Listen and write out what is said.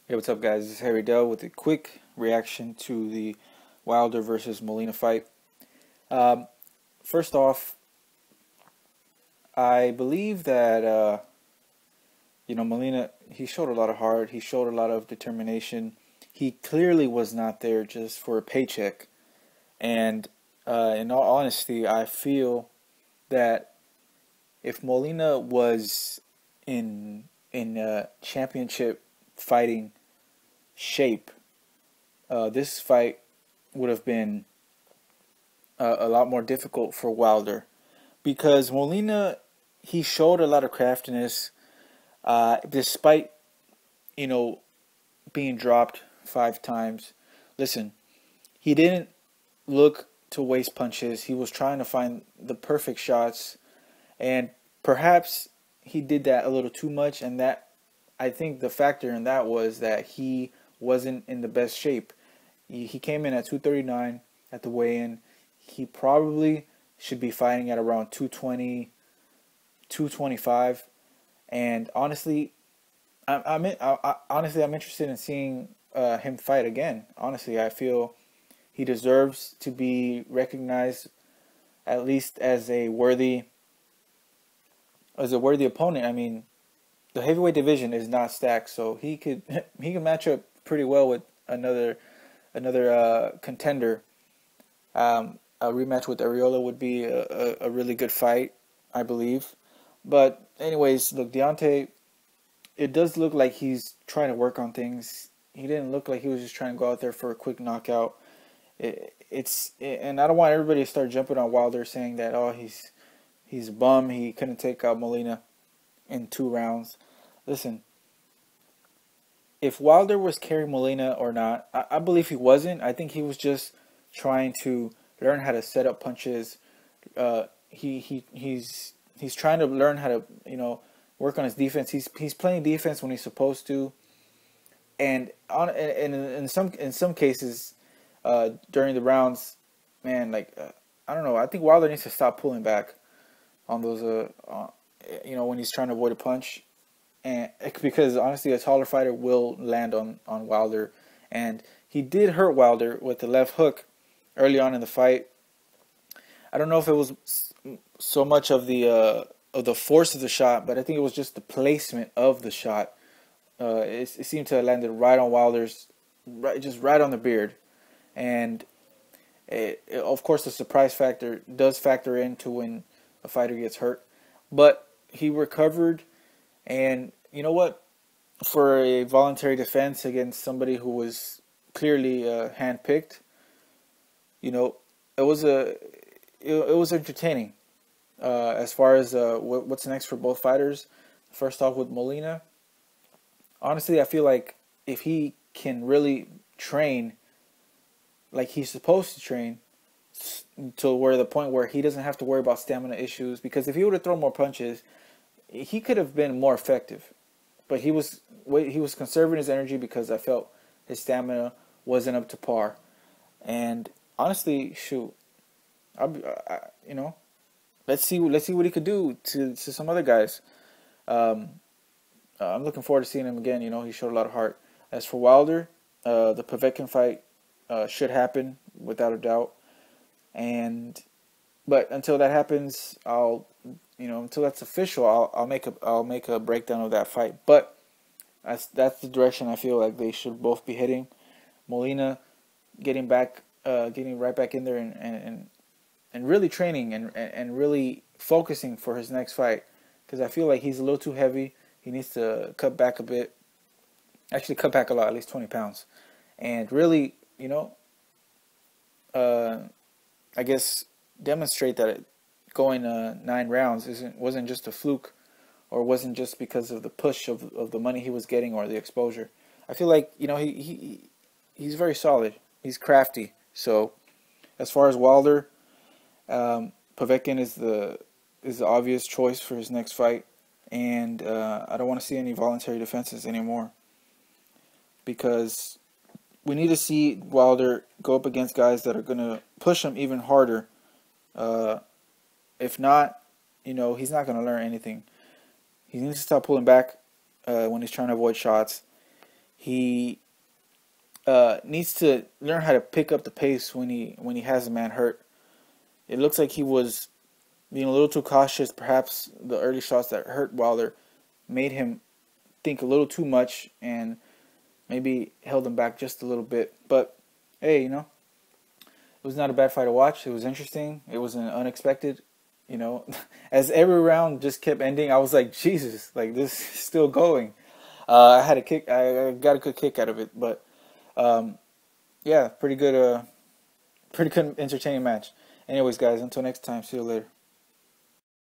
Hey, what's up, guys? This is Harry Dell with a quick reaction to the Wilder versus Molina fight. Um, First off, I believe that Molina, he showed a lot of heart. He showed a lot of determination. He clearly was not there just for a paycheck. And in all honesty, I feel that if Molina was in championship fighting shape, this fight would have been a lot more difficult for Wilder because Molina, he showed a lot of craftiness despite you know being dropped 5 times. Listen, he didn't look to waste punches. He was trying to find the perfect shots, and perhaps he did that a little too much, and that I think the factor in that was that he wasn't in the best shape. He came in at 239 at the weigh-in. He probably should be fighting at around 220, 225. And honestly, I'm interested in seeing him fight again. Honestly, I feel he deserves to be recognized at least as a worthy opponent. I mean, the heavyweight division is not stacked, so he could he can match up pretty well with another contender. A rematch with Ariola would be a really good fight, I believe. But anyways, look, Deontay, it does look like he's trying to work on things. He didn't look like he was just trying to go out there for a quick knockout. And I don't want everybody to start jumping on Wilder saying that, oh, he's a bum, he couldn't take out Molina in 2 rounds. Listen, if Wilder was carrying Molina or not, I believe he wasn't. I think he was just trying to learn how to set up punches. He's trying to learn how to work on his defense. He's playing defense when he's supposed to, and in some cases during the rounds, man, I don't know. I think Wilder needs to stop pulling back on those when he's trying to avoid a punch, and because honestly, a taller fighter will land on Wilder, and he did hurt Wilder with the left hook early on in the fight. I don't know if it was so much of the force of the shot, but I think it was just the placement of the shot. It seemed to have landed right on Wilder's, just right on the beard, and of course the surprise factor does factor into when a fighter gets hurt, but he recovered, and you know what? For a voluntary defense against somebody who was clearly handpicked, it was it was entertaining. As far as what's next for both fighters, first off with Molina, honestly, I feel like if he can really train like he's supposed to train, to where the point where he doesn't have to worry about stamina issues, because if he would have thrown more punches, he could have been more effective. But he was conserving his energy because I felt his stamina wasn't up to par. And honestly, shoot, let's see what he could do to some other guys. I'm looking forward to seeing him again. He showed a lot of heart. As for Wilder, the Povetkin fight should happen without a doubt. But until that happens, until that's official, I'll make a breakdown of that fight. But that's the direction I feel like they should both be hitting. Molina getting right back in there and really training and really focusing for his next fight, because I feel like he's a little too heavy. He needs to cut back a bit, actually cut back a lot, at least 20 pounds, and really, I guess demonstrate that going 9 rounds wasn't just a fluke, or wasn't just because of the push of the money he was getting or the exposure. I feel like he's very solid. He's crafty. So as far as Wilder, Povetkin is the obvious choice for his next fight, and I don't want to see any voluntary defenses anymore, because we need to see Wilder go up against guys that are going to push him even harder. If not, he's not going to learn anything. He needs to stop pulling back when he's trying to avoid shots. he needs to learn how to pick up the pace when he has a man hurt. It looks like he was being a little too cautious. Perhaps the early shots that hurt Wilder made him think a little too much and maybe held him back just a little bit. But hey, it was not a bad fight to watch. It was interesting. It was unexpected. As every round just kept ending, I was like, Jesus, like this is still going. I had a kick. I got a good kick out of it. But yeah, pretty good entertaining match. Anyways, guys, until next time, see you later.